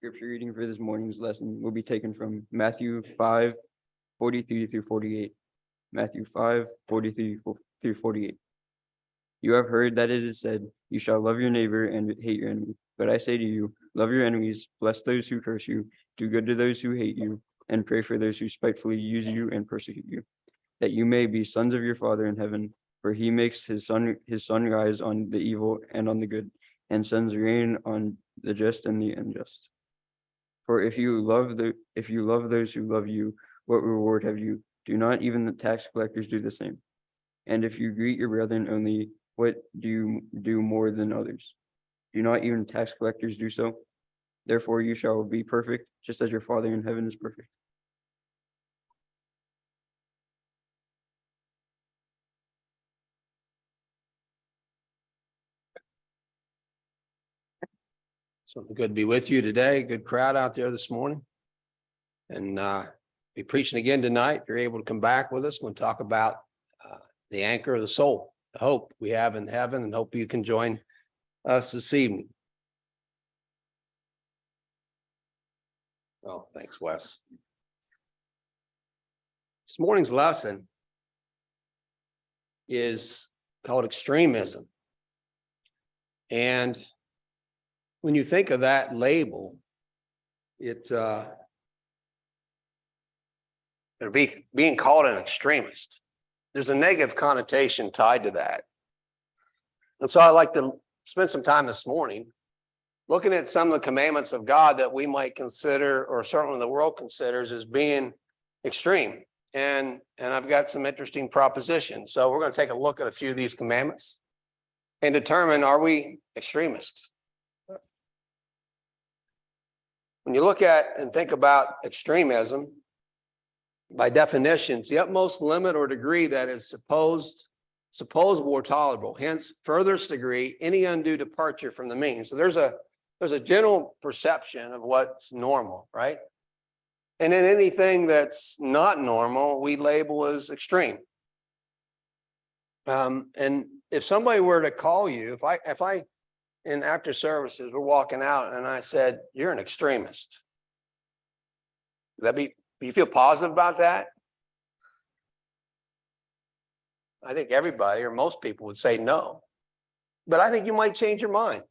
Scripture reading for this morning's lesson will be taken from Matthew 5:43 through 48. Matthew 5:43 through 48. You have heard that it is said, you shall love your neighbor and hate your enemy. But I say to you, love your enemies, bless those who curse you, do good to those who hate you, and pray for those who spitefully use you and persecute you, that you may be sons of your Father in heaven. For he makes his sun rise on the evil and on the good, and sends rain on the just and the unjust. For if you love those who love you, what reward have you? Do not even the tax collectors do the same? And if you greet your brethren only, what do you do more than others? Do not even tax collectors do so? Therefore you shall be perfect, just as your Father in heaven is perfect. Something good to be with you today. Good crowd out there this morning. And be preaching again tonight. If you're able to come back with us, we'll talk about the anchor of the soul, the hope we have in heaven, and hope you can join us this evening. Oh, thanks, Wes. This morning's lesson is called Extremism. And when you think of that label, being called an extremist, there's a negative connotation tied to that. And so I'd like to spend some time this morning looking at some of the commandments of God that we might consider, or certainly the world considers, as being extreme. And I've got some interesting propositions. So we're going to take a look at a few of these commandments and determine, are we extremists? When you look at and think about extremism, by definition, it's the utmost limit or degree that is supposable or tolerable. Hence, furthest degree, any undue departure from the mean. So there's a general perception of what's normal, right? And then anything that's not normal, we label as extreme. And if somebody were to call you, if I in after services, we're walking out and I said, you're an extremist. Do you feel positive about that? I think everybody or most people would say no. But I think you might change your mind.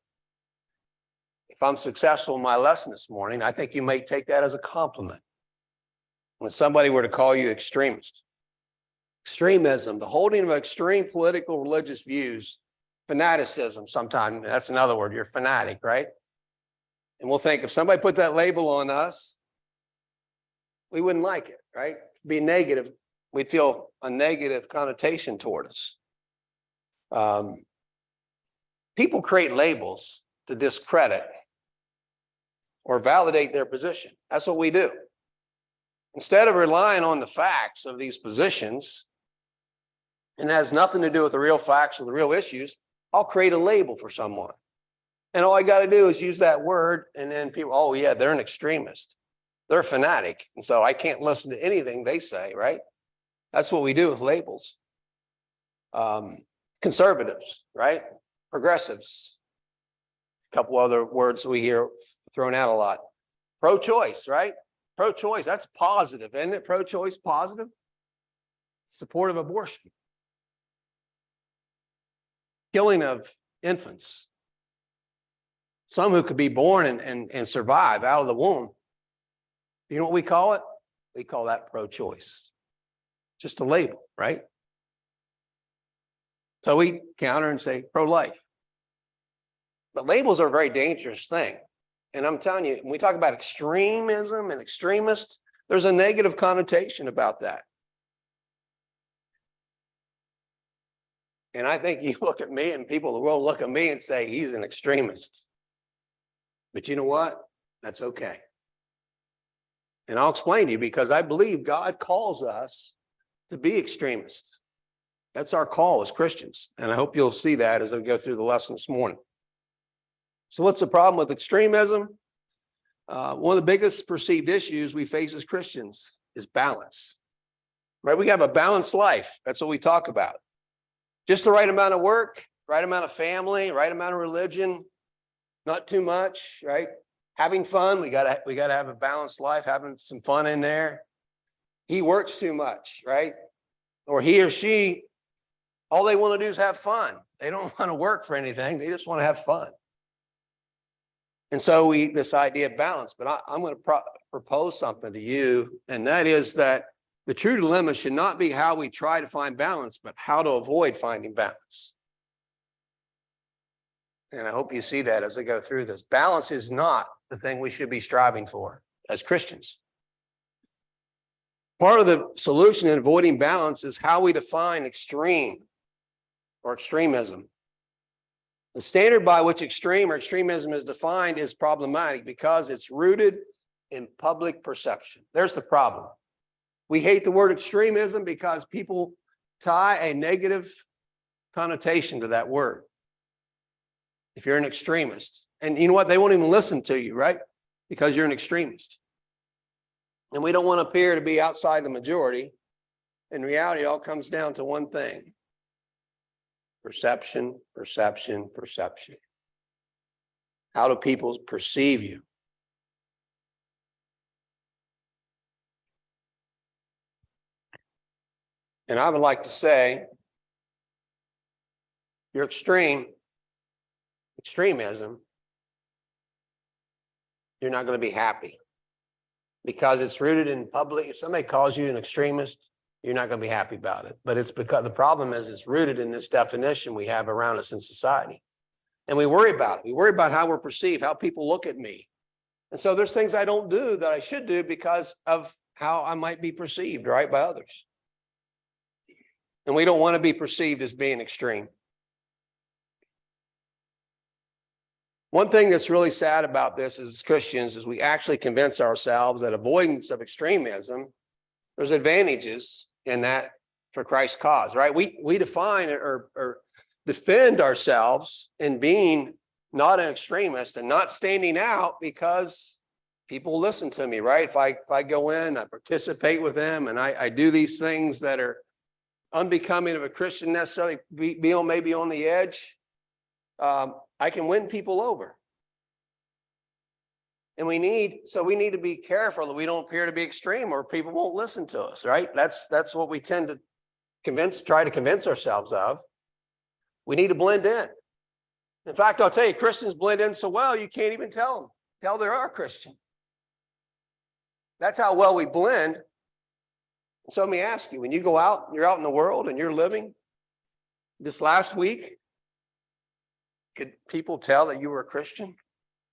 If I'm successful in my lesson this morning, I think you may take that as a compliment. When somebody were to call you extremist. Extremism, the holding of extreme political, religious views. Fanaticism, sometimes that's another word. You're a fanatic, right? And we'll think if somebody put that label on us, we wouldn't like it, right? Be negative. We'd feel a negative connotation toward us. People create labels to discredit or validate their position. That's what we do. Instead of relying on the facts of these positions, and it has nothing to do with the real facts or the real issues, I'll create a label for someone. And all I got to do is use that word, and then people, oh yeah, they're an extremist. They're a fanatic. And so I can't listen to anything they say, right? That's what we do with labels. Conservatives, right? Progressives. A couple other words we hear thrown out a lot. Pro-choice, right? Pro-choice, that's positive, isn't it? Pro-choice, positive. Support of abortion. Killing of infants. Some who could be born and survive out of the womb. You know what we call it? We call that pro-choice. Just a label, right? So we counter and say pro-life. But labels are a very dangerous thing. And I'm telling you, when we talk about extremism and extremists, there's a negative connotation about that. And I think you look at me and people in the world look at me and say, he's an extremist. But you know what? That's okay. And I'll explain to you, because I believe God calls us to be extremists. That's our call as Christians. And I hope you'll see that as I go through the lesson this morning. So what's the problem with extremism? One of the biggest perceived issues we face as Christians is balance. Right? We have a balanced life. That's what we talk about. Just the right amount of work, right amount of family, right amount of religion, not too much, right? having fun. We gotta have a balanced life, having some fun in there. He works too much, right? Or he or she, all they want to do is have fun. They don't want to work for anything. They just want to have fun. And so this idea of balance, but I'm going to propose something to you, and that is that the true dilemma should not be how we try to find balance, but how to avoid finding balance. And I hope you see that as I go through this. Balance is not the thing we should be striving for as Christians. Part of the solution in avoiding balance is how we define extreme or extremism. The standard by which extreme or extremism is defined is problematic because it's rooted in public perception. There's the problem. We hate the word extremism because people tie a negative connotation to that word. If you're an extremist, and you know what, they won't even listen to you, right? Because you're an extremist. And we don't want to appear to be outside the majority. In reality, it all comes down to one thing. Perception, perception, perception. How do people perceive you? And I would like to say, you're extremism, you're not going to be happy because it's rooted in public. If somebody calls you an extremist, you're not going to be happy about it. But it's because the problem is it's rooted in this definition we have around us in society. And we worry about it. We worry about how we're perceived, how people look at me. And so there's things I don't do that I should do because of how I might be perceived, right, by others. And we don't want to be perceived as being extreme. One thing that's really sad about this as Christians is we actually convince ourselves that avoidance of extremism, there's advantages in that for Christ's cause, right? We define or defend ourselves in being not an extremist and not standing out because people listen to me, right? If I go in, I participate with them, and I do these things that are unbecoming of a Christian necessarily, maybe on the edge, I can win people over. And we need to be careful that we don't appear to be extreme or people won't listen to us, right? That's what we tend to try to convince ourselves of. We need to blend in. In fact, I'll tell you, Christians blend in so well, you can't even tell they are Christian. That's how well we blend. So let me ask you, when you go out, you're out in the world and you're living this last week, could people tell that you were a Christian?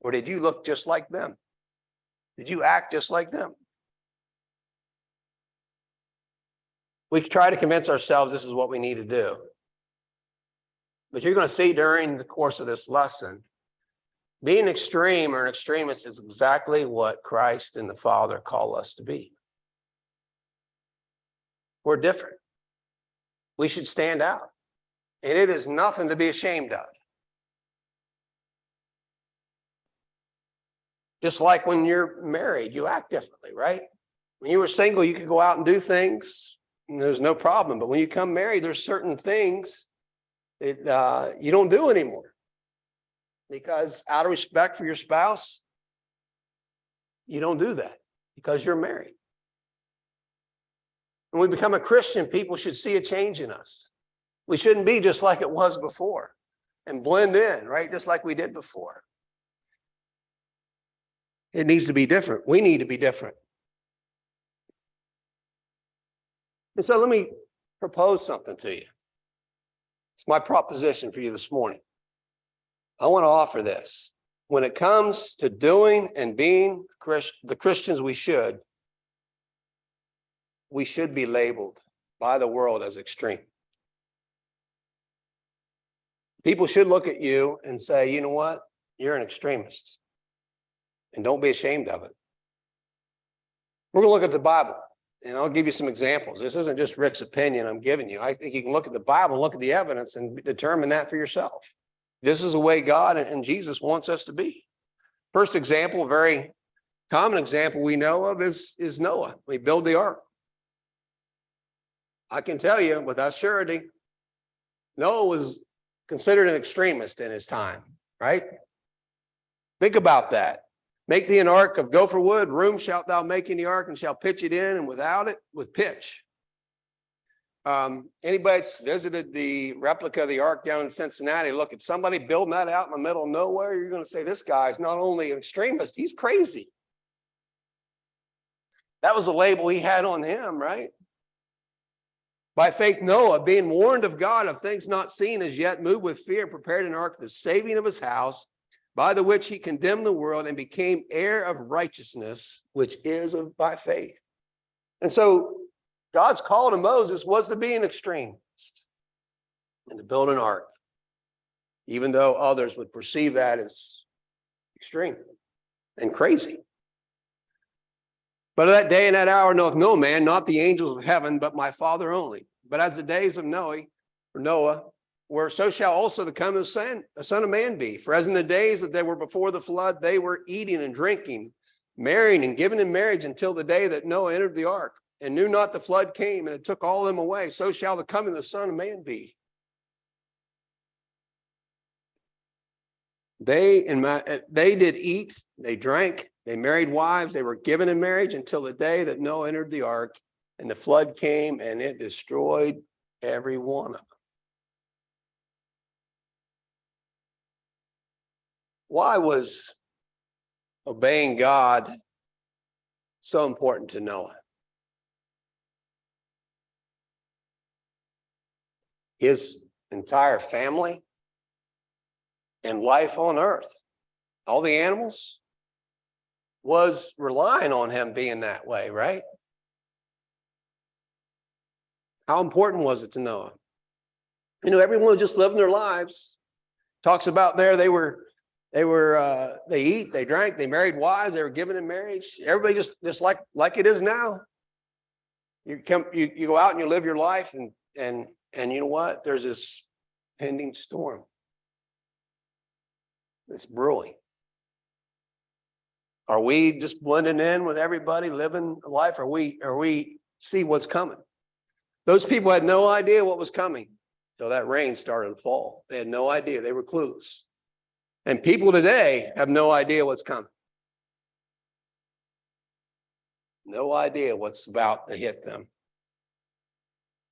Or did you look just like them? Did you act just like them? We try to convince ourselves this is what we need to do. But you're going to see during the course of this lesson, being extreme or an extremist is exactly what Christ and the Father call us to be. We're different. We should stand out. And it is nothing to be ashamed of. Just like when you're married, you act differently, right? When you were single, you could go out and do things, and there's no problem. But when you come married, there's certain things that you don't do anymore. Because out of respect for your spouse, you don't do that because you're married. When we become a Christian, people should see a change in us. We shouldn't be just like it was before and blend in, right? Just like we did before. It needs to be different. We need to be different. And so let me propose something to you. It's my proposition for you this morning. I want to offer this. When it comes to doing and being the Christians we should be labeled by the world as extreme. People should look at you and say, you know what? You're an extremist. And don't be ashamed of it. We're going to look at the Bible, and I'll give you some examples. This isn't just Rick's opinion I'm giving you. I think you can look at the Bible, look at the evidence, and determine that for yourself. This is the way God and Jesus wants us to be. First example, a very common example we know of is Noah. We build the ark. I can tell you without surety, Noah was considered an extremist in his time, right? Think about that. Make thee an ark of gopher wood, room shalt thou make in the ark, and shall pitch it in, and without it with pitch. Anybody that's visited the replica of the ark down in Cincinnati, look at somebody building that out in the middle of nowhere, you're going to say, this guy's not only an extremist, he's crazy. That was a label he had on him, right? By faith, Noah, being warned of God of things not seen as yet, moved with fear and prepared an ark for the saving of his house, by the which he condemned the world and became heir of righteousness, which is by faith. And so God's call to Moses was to be an extremist and to build an ark, even though others would perceive that as extreme and crazy. But of that day and that hour knoweth no man, not the angels of heaven, but my Father only. But as the days of Noah, where so shall also the coming of the Son of Man be. For as in the days that they were before the flood, they were eating and drinking, marrying and giving in marriage until the day that Noah entered the ark, and knew not the flood came, and it took all them away. So shall the coming of the Son of Man be. They did eat, they drank, they married wives, they were given in marriage until the day that Noah entered the ark, and the flood came, and it destroyed every one of them. Why was obeying God so important to Noah? His entire family and life on earth, all the animals, was relying on him being that way, right? How important was it to Noah? You know, everyone just living their lives. Talks about there they eat, they drank, they married wives, they were given in marriage. Everybody just like it is now. You go out and you live your life, and you know what? There's this pending storm that's brewing. Are we just blending in with everybody, living life? Or we see what's coming? Those people had no idea what was coming till that rain started to fall. They had no idea. They were clueless. And people today have no idea what's coming. No idea what's about to hit them.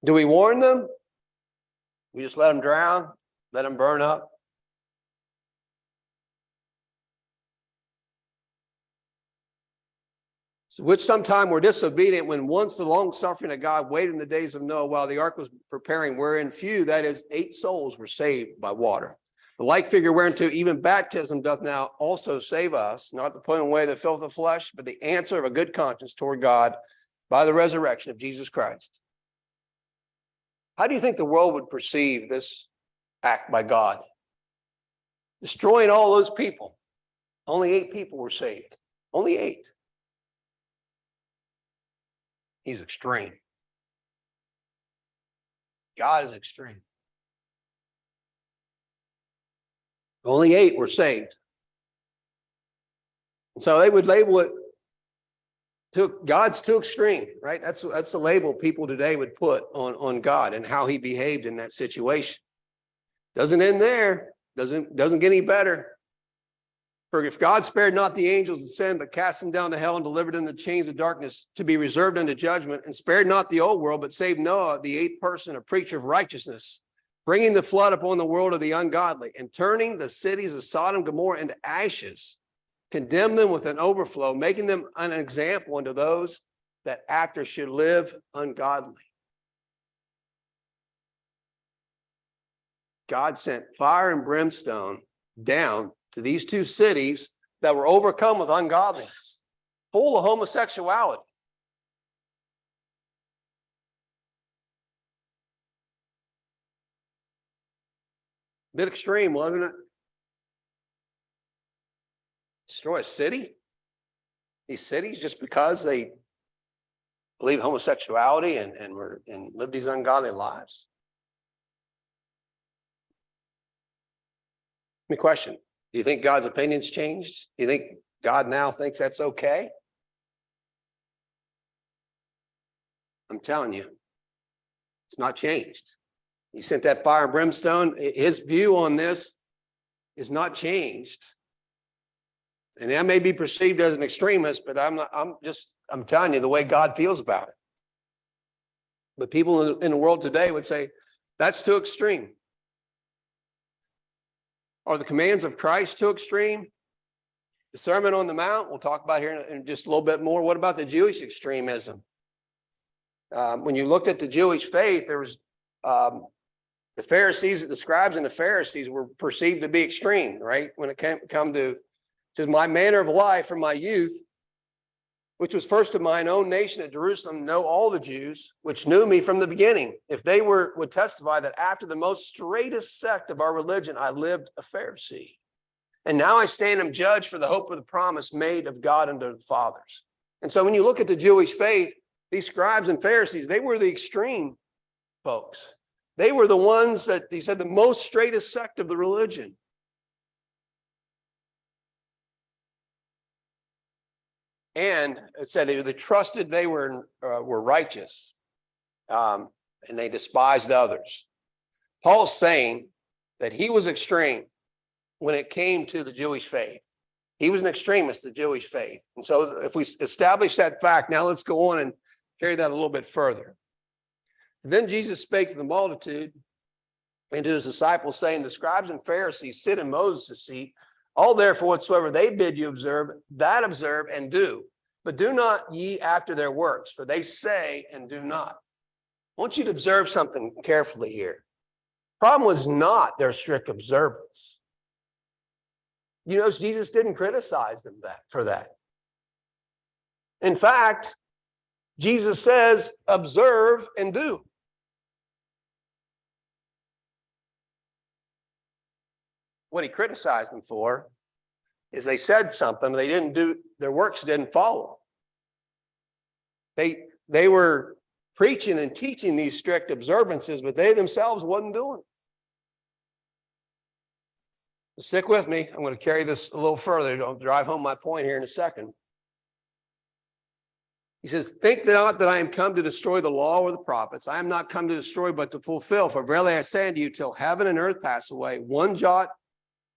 Do we warn them? We just let them drown, let them burn up. So which sometime were disobedient when once the long suffering of God waited in the days of Noah while the ark was preparing, wherein few, that is 8 souls, were saved by water. The like figure whereunto even baptism doth now also save us, not the putting away the filth of flesh, but the answer of a good conscience toward God by the resurrection of Jesus Christ. How do you think the world would perceive this act by God? Destroying all those people. Only 8 people were saved. Only 8. He's extreme. God is extreme. Only 8 were saved. So they would label it God's too extreme, right? That's the label people today would put on God and how he behaved in that situation. Doesn't end there. Doesn't get any better. For if God spared not the angels of sin, but cast them down to hell and delivered them in the chains of darkness to be reserved unto judgment, and spared not the old world, but saved Noah, the 8th person, a preacher of righteousness, bringing the flood upon the world of the ungodly, and turning the cities of Sodom and Gomorrah into ashes, condemned them with an overflow, making them an example unto those that after should live ungodly. God sent fire and brimstone down to these 2 cities that were overcome with ungodliness, full of homosexuality. Bit extreme, wasn't it? Destroy a city? These cities just because they believe homosexuality and live these ungodly lives? Let me question. Do you think God's opinion's changed? Do you think God now thinks that's okay? I'm telling you, it's not changed. He sent that fire and brimstone. His view on this is not changed. And I may be perceived as an extremist, but I'm telling you the way God feels about it. But people in the world today would say, that's too extreme. Are the commands of Christ too extreme? The Sermon on the Mount, we'll talk about here in just a little bit more. What about the Jewish extremism? When you looked at the Jewish faith, there was the Pharisees, the scribes and the Pharisees were perceived to be extreme, right? When it come to my manner of life from my youth, which was first of mine own nation at Jerusalem, know all the Jews, which knew me from the beginning. If they would testify that after the most straightest sect of our religion, I lived a Pharisee. And now I stand and judge for the hope of the promise made of God unto the fathers. And so when you look at the Jewish faith, these scribes and Pharisees, they were the extreme folks. They were the ones that he said the most straightest sect of the religion. And it said they trusted they were righteous, and they despised others. Paul's saying that he was extreme when it came to the Jewish faith. He was an extremist, the Jewish faith. And so if we establish that fact, now let's go on and carry that a little bit further. Then Jesus spake to the multitude and to his disciples, saying, the scribes and Pharisees sit in Moses' seat. All therefore whatsoever they bid you observe, that observe and do. But do not ye after their works, for they say and do not. I want you to observe something carefully here. Problem was not their strict observance. You notice Jesus didn't criticize them for that. In fact, Jesus says, observe and do. What he criticized them for is they said something, they didn't do, their works didn't follow. They were preaching and teaching these strict observances, but they themselves wasn't doing it. Stick with me. I'm going to carry this a little further. I'll drive home my point here in a second. He says, think not that I am come to destroy the law or the prophets. I am not come to destroy, but to fulfill. For verily I say unto you, till heaven and earth pass away, one jot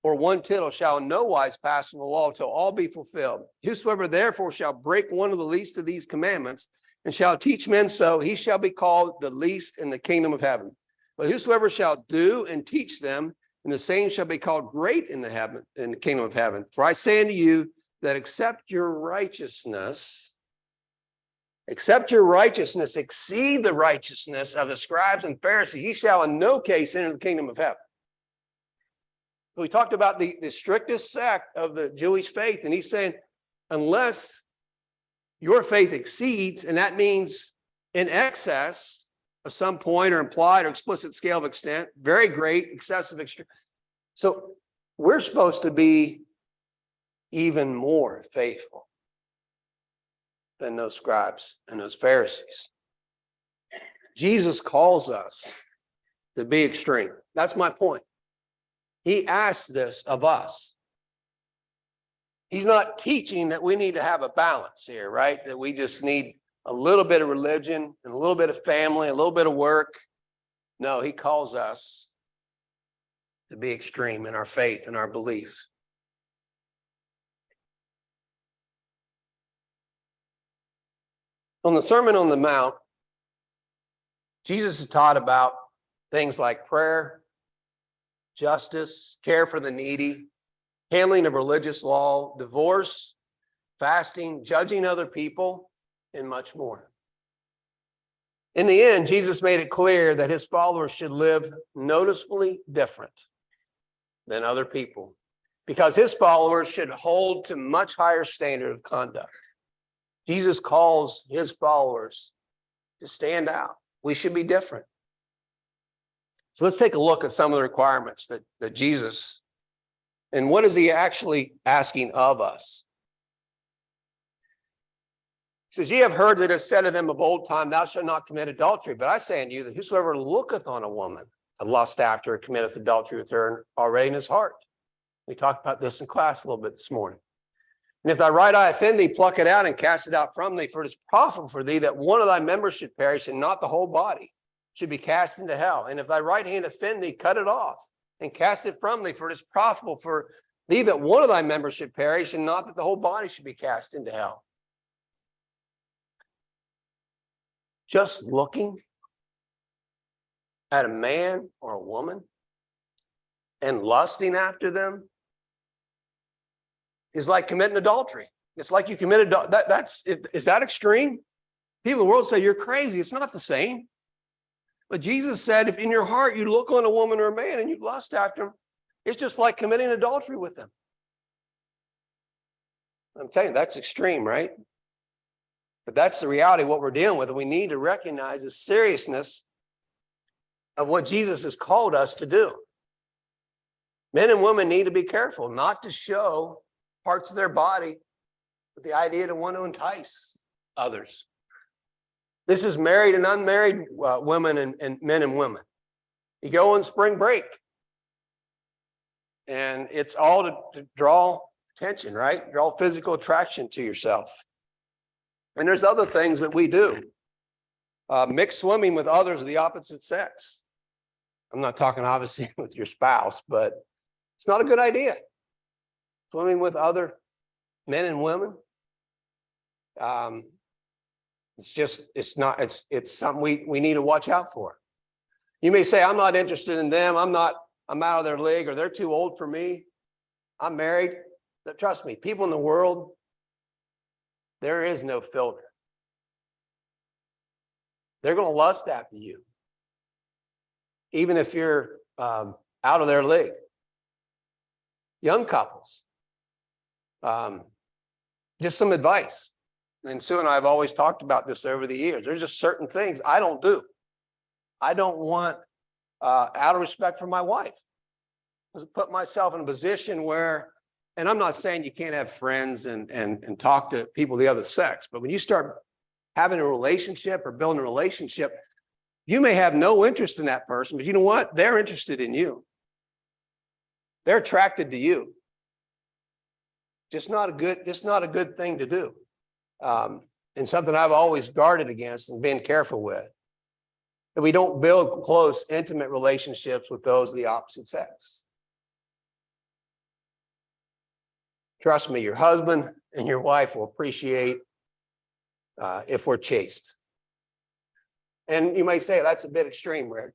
or one tittle shall in no wise pass from the law till all be fulfilled. Whosoever therefore shall break one of the least of these commandments and shall teach men so, he shall be called the least in the kingdom of heaven. But whosoever shall do and teach them, and the same shall be called great in the kingdom of heaven. For I say unto you that except your righteousness exceed the righteousness of the scribes and Pharisees, he shall in no case enter the kingdom of heaven. We talked about the strictest sect of the Jewish faith, and he's saying, unless your faith exceeds, and that means in excess of some point or implied or explicit scale of extent, very great, excessive, extreme. So we're supposed to be even more faithful than those scribes and those Pharisees. Jesus calls us to be extreme. That's my point. He asked this of us. He's not teaching that we need to have a balance here, right? That we just need a little bit of religion and a little bit of family, a little bit of work. No, he calls us to be extreme in our faith and our belief. On the Sermon on the Mount, Jesus taught about things like prayer, justice, care for the needy, handling of religious law, divorce, fasting, judging other people, and much more. In the end, Jesus made it clear that his followers should live noticeably different than other people, because his followers should hold to much higher standard of conduct. Jesus calls his followers to stand out. We should be different. So let's take a look at some of the requirements that Jesus, and what is he actually asking of us? He says, ye have heard that it is said of them of old time, thou shalt not commit adultery. But I say unto you that whosoever looketh on a woman and lust after her committeth adultery with her already in his heart. We talked about this in class a little bit this morning. And if thy right eye offend thee, pluck it out and cast it out from thee. For it is profitable for thee that one of thy members should perish, and not the whole body should be cast into hell. And if thy right hand offend thee, cut it off and cast it from thee. For it is profitable for Thee that one of thy members should perish, and not that the whole body should be cast into hell. Just looking at a man or a woman and lusting after them is like committing adultery. It's like you committed, is that extreme? People in the world say you're crazy. It's not the same. But Jesus said, if in your heart you look on a woman or a man and you lust after them, it's just like committing adultery with them. I'm telling you, that's extreme, right? But that's the reality of what we're dealing with. And we need to recognize the seriousness of what Jesus has called us to do. Men and women need to be careful not to show parts of their body with the idea to want to entice others. This is married and unmarried women and men and women. You go on spring break, and it's all to draw attention, right? Draw physical attraction to yourself. And there's other things that we do. Mixed swimming with others of the opposite sex. I'm not talking obviously with your spouse, but it's not a good idea. Swimming with other men and women. It's something we need to watch out for. You may say, I'm not interested in them. I'm out of their league, or they're too old for me. I'm married. But trust me, people in the world, there is no filter. They're going to lust after you, even if you're out of their league. Young couples, just some advice. And Sue and I have always talked about this over the years. There's just certain things I don't do. I don't want, out of respect for my wife, to put myself in a position where, and I'm not saying you can't have friends and talk to people of the other sex, but when you start having a relationship or building a relationship, you may have no interest in that person, but you know what? They're interested in you. They're attracted to you. Just not a good thing to do. And something I've always guarded against and been careful with. That we don't build close, intimate relationships with those of the opposite sex. Trust me, your husband and your wife will appreciate if we're chaste. And you may say, that's a bit extreme, Rick.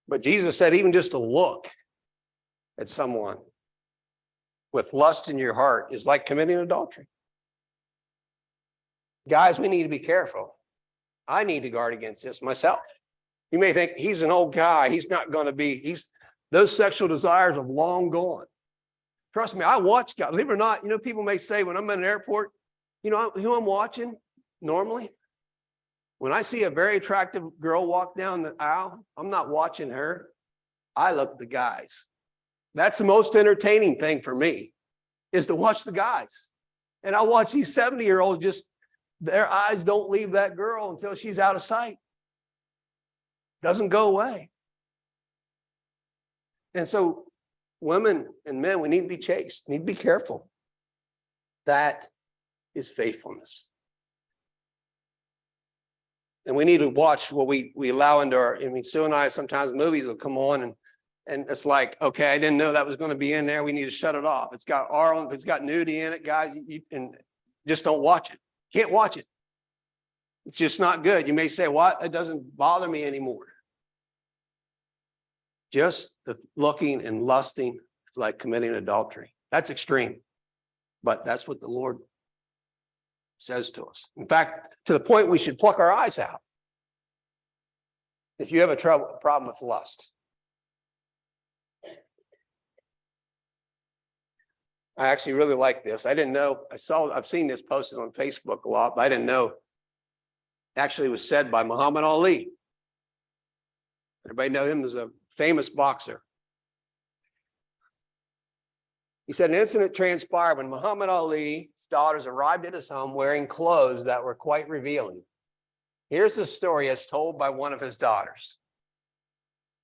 But Jesus said, even just to look at someone with lust in your heart is like committing adultery. Guys, we need to be careful. I need to guard against this myself. You may think he's an old guy. He's not going to be, those sexual desires have long gone. Trust me, I watch guys. Believe it or not, people may say when I'm in an airport, who I'm watching normally? When I see a very attractive girl walk down the aisle, I'm not watching her. I look at the guys. That's the most entertaining thing for me, is to watch the guys. And I watch these 70-year-olds just, their eyes don't leave that girl until she's out of sight. Doesn't go away. And so women and men, we need to be chaste, need to be careful. That is faithfulness. And we need to watch what we allow into our, Sue and I, sometimes movies will come on and it's like, okay, I didn't know that was going to be in there. We need to shut it off. It's got if it's got nudity in it, guys, and just don't watch it. Can't watch it. It's just not good. You may say, what? It doesn't bother me anymore. Just the looking and lusting is like committing adultery. That's extreme. But that's what the Lord says to us. In fact, to the point we should pluck our eyes out if you have a problem with lust. I actually really like this. I didn't know, I've seen this posted on Facebook a lot, but I didn't know. Actually, it was said by Muhammad Ali. Everybody know him as a famous boxer. He said an incident transpired when Muhammad Ali's daughters arrived at his home wearing clothes that were quite revealing. Here's the story as told by one of his daughters.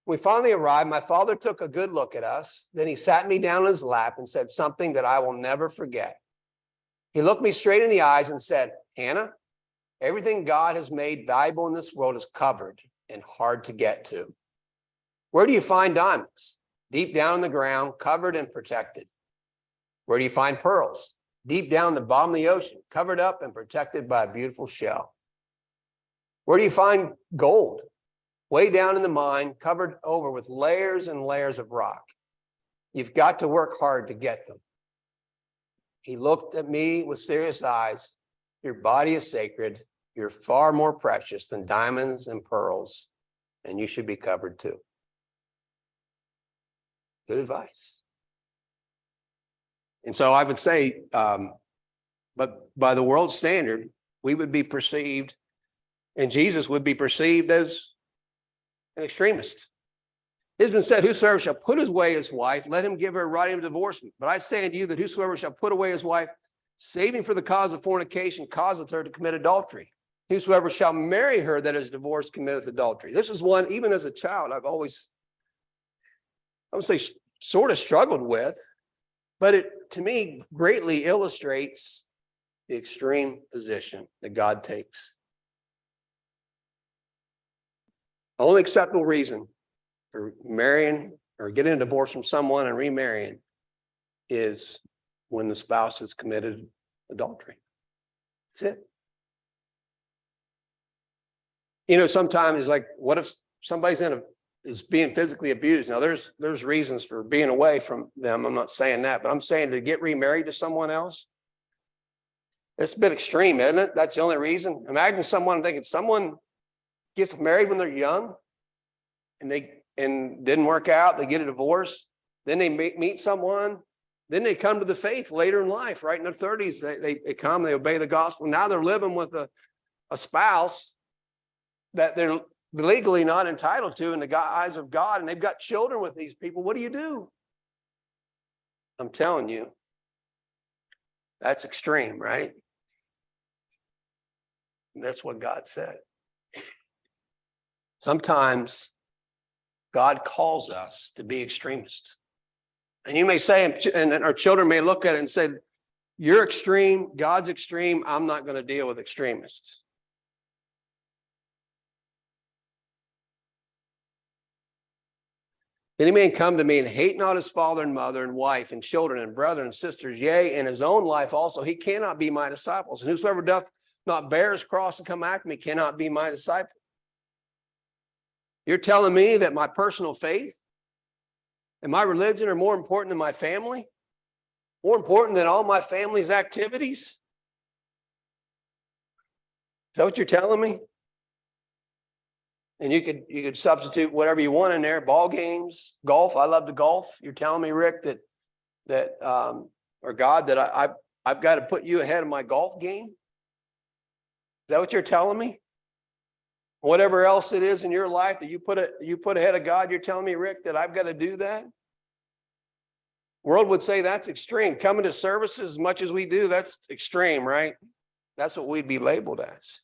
When we finally arrived, my father took a good look at us. Then he sat me down in his lap and said something that I will never forget. He looked me straight in the eyes and said, Hannah, everything God has made valuable in this world is covered and hard to get to. Where do you find diamonds? deep down in the ground, covered and protected. Where do you find pearls? Deep down the bottom of the ocean, covered up and protected by a beautiful shell. Where do you find gold? Way down in the mine, covered over with layers and layers of rock. You've got to work hard to get them. He looked at me with serious eyes. Your body is sacred. You're far more precious than diamonds and pearls, and you should be covered too. Good advice. And so I would say, but by the world's standard, we would be perceived, and Jesus would be perceived as an extremist. It has been said, whosoever shall put away his wife, let him give her writing of divorcement. But I say unto you that whosoever shall put away his wife, saving for the cause of fornication, causeth her to commit adultery. Whosoever shall marry her that is divorced committeth adultery. This is one, even as a child, I've always, I would say, sort of struggled with, but it, to me, greatly illustrates the extreme position that God takes. Only acceptable reason for marrying or getting a divorce from someone and remarrying is when the spouse has committed adultery. That's it. You know, sometimes it's like, what if somebody's is being physically abused? Now, there's reasons for being away from them. I'm not saying that, but I'm saying to get remarried to someone else, it's a bit extreme, isn't it? That's the only reason. Imagine someone gets married when they're young and didn't work out, they get a divorce, then they meet someone, then they come to the faith later in life, right? In their 30s, they come, they obey the gospel. Now they're living with a spouse that they're legally not entitled to in the eyes of God, and they've got children with these people. What do? I'm telling you, that's extreme, right? And that's what God said. Sometimes God calls us to be extremists. And you may say, and our children may look at it and say, you're extreme, God's extreme, I'm not going to deal with extremists. Any man come to me and hate not his father and mother and wife and children and brethren and sisters, yea, and his own life also, he cannot be my disciples. And whosoever doth not bear his cross and come after me cannot be my disciple. You're telling me that my personal faith and my religion are more important than my family? More important than all my family's activities? Is that what you're telling me? And you could substitute whatever you want in there, ball games, golf. I love to golf. You're telling me, Rick, that or God, that I've got to put you ahead of my golf game? Is that what you're telling me? Whatever else it is in your life that you put ahead of God, you're telling me, Rick, that I've got to do that? World would say that's extreme. Coming to services as much as we do, that's extreme, right? That's what we'd be labeled as.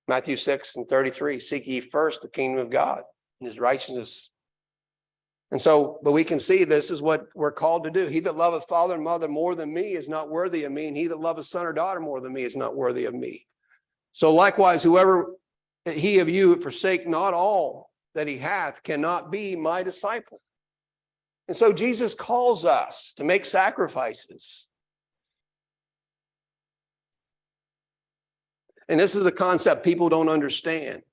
Matthew 6:33, seek ye first the kingdom of God and his righteousness. And so, but we can see this is what we're called to do. He that loveth father and mother more than me is not worthy of me, and he that loveth son or daughter more than me is not worthy of me. So likewise, whoever he of you forsake not all that he hath cannot be my disciple. And so Jesus calls us to make sacrifices. And this is a concept people don't understand.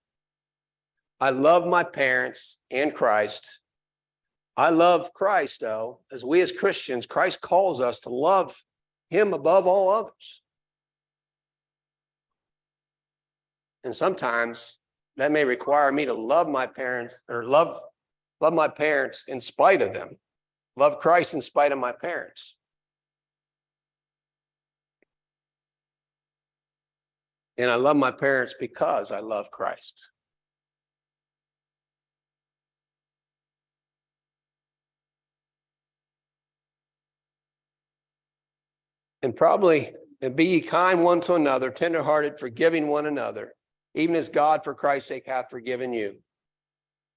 I love my parents and Christ. I love Christ, though. As we as Christians, Christ calls us to love him above all others. And sometimes that may require me to love my parents or love my parents in spite of them. Love Christ in spite of my parents. And I love my parents because I love Christ. And be ye kind one to another, tenderhearted, forgiving one another, even as God for Christ's sake hath forgiven you.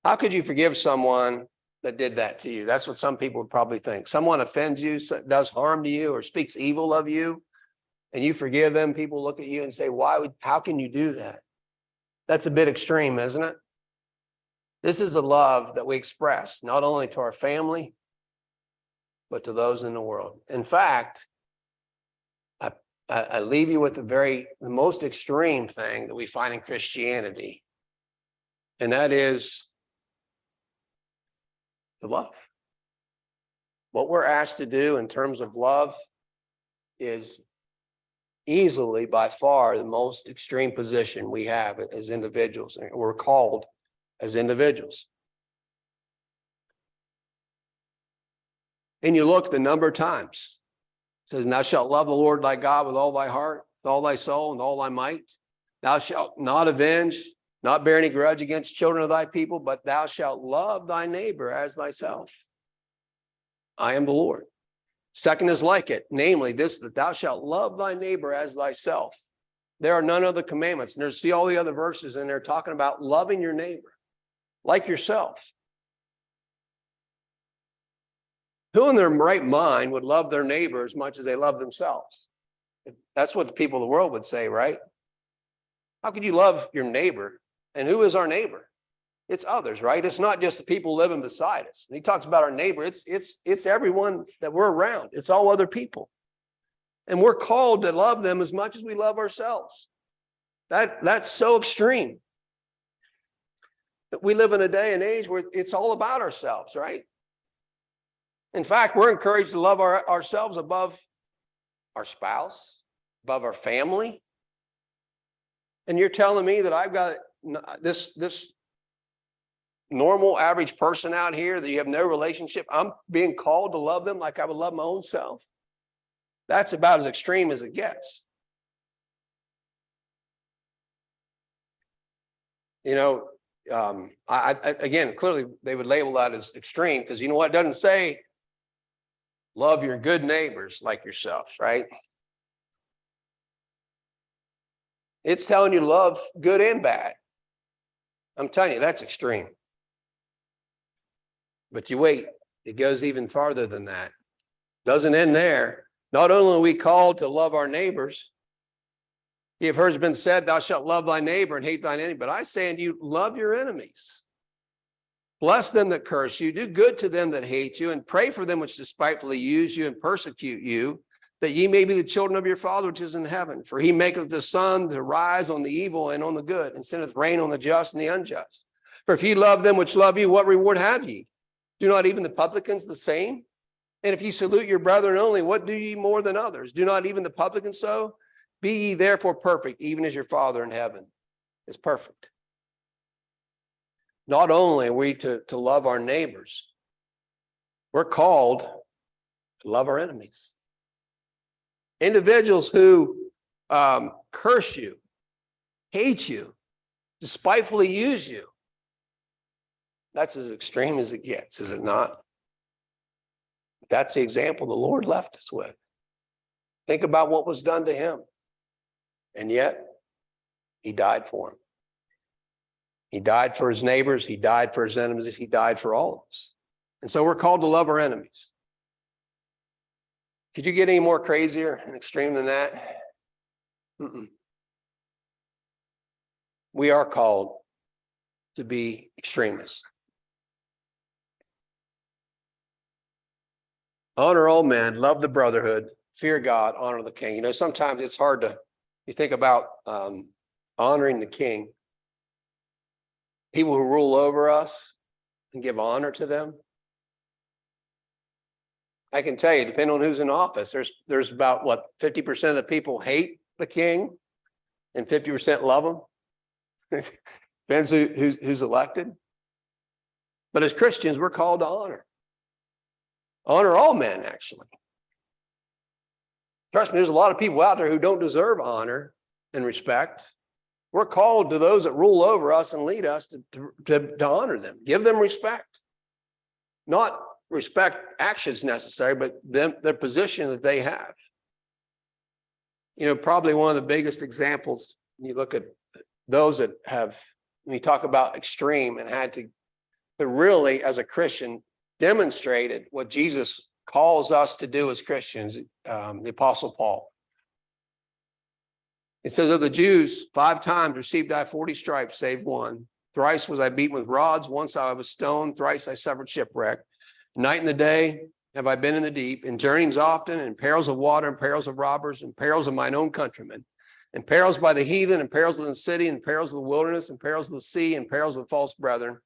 How could you forgive someone that did that to you? That's what some people would probably think. Someone offends you, does harm to you, or speaks evil of you, and you forgive them. People look at you and say, how can you do that? That's a bit extreme, isn't it? This is a love that we express not only to our family, but to those in the world. In fact, I leave you with the most extreme thing that we find in Christianity, and that is the love. What we're asked to do in terms of love is easily, by far, the most extreme position we have as individuals. We're called as individuals. And you look the number of times. It says, thou shalt love the Lord thy God with all thy heart, with all thy soul, and all thy might. Thou shalt not avenge, not bear any grudge against children of thy people, but thou shalt love thy neighbor as thyself. I am the Lord. Second is like it, namely this, that thou shalt love thy neighbor as thyself. There are none other commandments. And see all the other verses in there talking about loving your neighbor like yourself. Who in their right mind would love their neighbor as much as they love themselves? That's what the people of the world would say, right? How could you love your neighbor? And who is our neighbor? It's others, right? It's not just the people living beside us. When he talks about our neighbor, it's everyone that we're around. It's all other people. And we're called to love them as much as we love ourselves. That's so extreme. We live in a day and age where it's all about ourselves, right? In fact, we're encouraged to love ourselves above our spouse, above our family. And you're telling me that I've got this normal, average person out here that you have no relationship, I'm being called to love them like I would love my own self? That's about as extreme as it gets. You know, again, clearly they would label that as extreme because you know what? It doesn't say love your good neighbors like yourself, right? It's telling you to love good and bad. I'm telling you, that's extreme. But you wait, it goes even farther than that. Doesn't end there. Not only are we called to love our neighbors, you have heard it's been said, thou shalt love thy neighbor and hate thine enemy. But I say unto you, love your enemies. Bless them that curse you, do good to them that hate you, and pray for them which despitefully use you and persecute you, that ye may be the children of your Father which is in heaven. For he maketh the sun to rise on the evil and on the good, and sendeth rain on the just and the unjust. For if ye love them which love you, what reward have ye? Do not even the publicans the same? And if ye salute your brethren only, what do ye more than others? Do not even the publicans so? Be ye therefore perfect, even as your Father in heaven is perfect. Not only are we to love our neighbors, we're called to love our enemies. Individuals who curse you, hate you, despitefully use you. That's as extreme as it gets, is it not? That's the example the Lord left us with. Think about what was done to him. And yet, he died for him. He died for his neighbors. He died for his enemies. He died for all of us. And so we're called to love our enemies. Could you get any more crazier and extreme than that? We are called to be extremists. Honor all men, love the brotherhood, fear God, honor the king. You know, sometimes it's hard to, you think about honoring the king. People who rule over us and give honor to them. I can tell you, depending on who's in office, there's about, 50% of the people hate the king and 50% love him. Depends who's elected. But as Christians, we're called to honor. Honor all men, actually. Trust me, there's a lot of people out there who don't deserve honor and respect. We're called to those that rule over us and lead us to honor them, give them respect. Not respect actions necessary, but their position that they have. You know, probably one of the biggest examples, when you look at those that have, when you talk about extreme and had to really, as a Christian, demonstrated what Jesus calls us to do as Christians, the Apostle Paul. It says of the Jews, 5 times received I 40 stripes, save one. Thrice was I beaten with rods. Once I was stoned. Thrice I suffered shipwreck. Night and the day have I been in the deep, in journeyings often, in perils of water, and perils of robbers, and perils of mine own countrymen, and perils by the heathen, and perils of the city, and perils of the wilderness, and perils of the sea, and perils of the false brethren,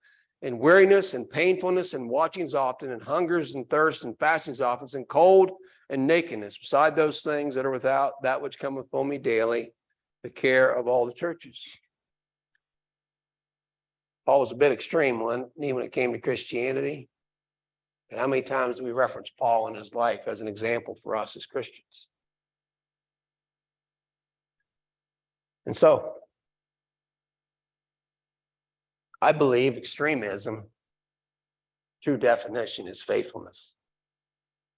and weariness, and painfulness, and watchings often, and hungers, and thirst, and fastings often, and cold, and nakedness, beside those things that are without, that which cometh upon me daily, the care of all the churches. Paul was a bit extreme when it came to Christianity. And how many times do we reference Paul in his life as an example for us as Christians? And so, I believe extremism, true definition, is faithfulness.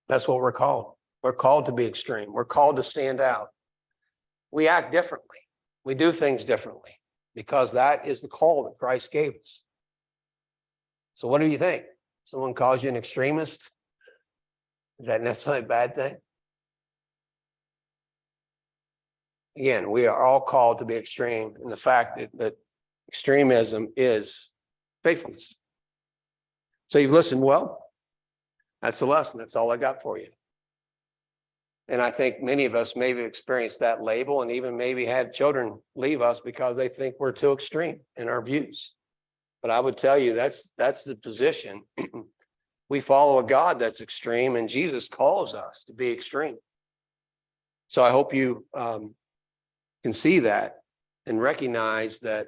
That's what we're called. We're called to be extreme. We're called to stand out. We act differently. We do things differently because that is the call that Christ gave us. So what do you think? Someone calls you an extremist? Is that necessarily a bad thing? Again, we are all called to be extreme in the fact that extremism is faithfulness. So you've listened well. That's the lesson. That's all I got for you. And I think many of us maybe experienced that label and even maybe had children leave us because they think we're too extreme in our views. But I would tell you that's the position. We follow a God that's extreme, and Jesus calls us to be extreme. So I hope you can see that and recognize that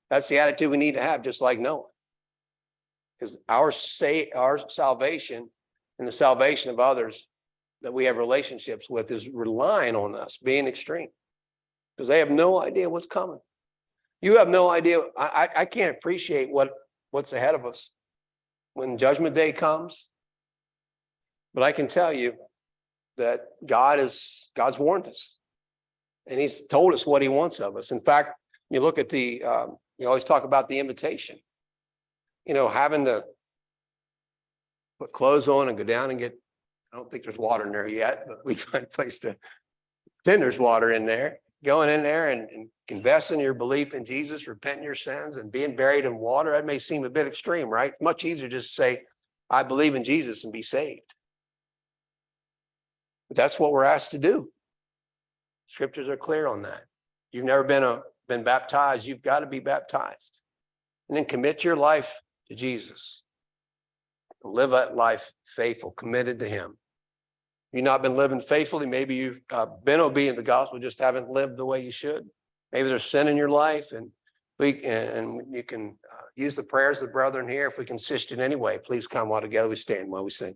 that's the attitude we need to have, just like Noah. Because our salvation and the salvation of others that we have relationships with is relying on us being extreme, because they have no idea what's coming. You have no idea. I can't appreciate what's ahead of us when judgment day comes. But I can tell you that God's warned us, and he's told us what he wants of us. In fact, you look at you always talk about the invitation, having to put clothes on and go down and get, I don't think there's water in there yet, but we find a place to pretend there's water in there. Going in there and confessing your belief in Jesus, repenting your sins, and being buried in water. That may seem a bit extreme, right? It's much easier just to say, I believe in Jesus and be saved. But that's what we're asked to do. Scriptures are clear on that. You've never been baptized, you've got to be baptized. And then commit your life to Jesus. Live that life faithful, committed to him. You've not been living faithfully. Maybe you've been obedient to the gospel, just haven't lived the way you should. Maybe there's sin in your life, and you can use the prayers of the brethren here. If we can assist you in any way, please come while together we stand while we sing.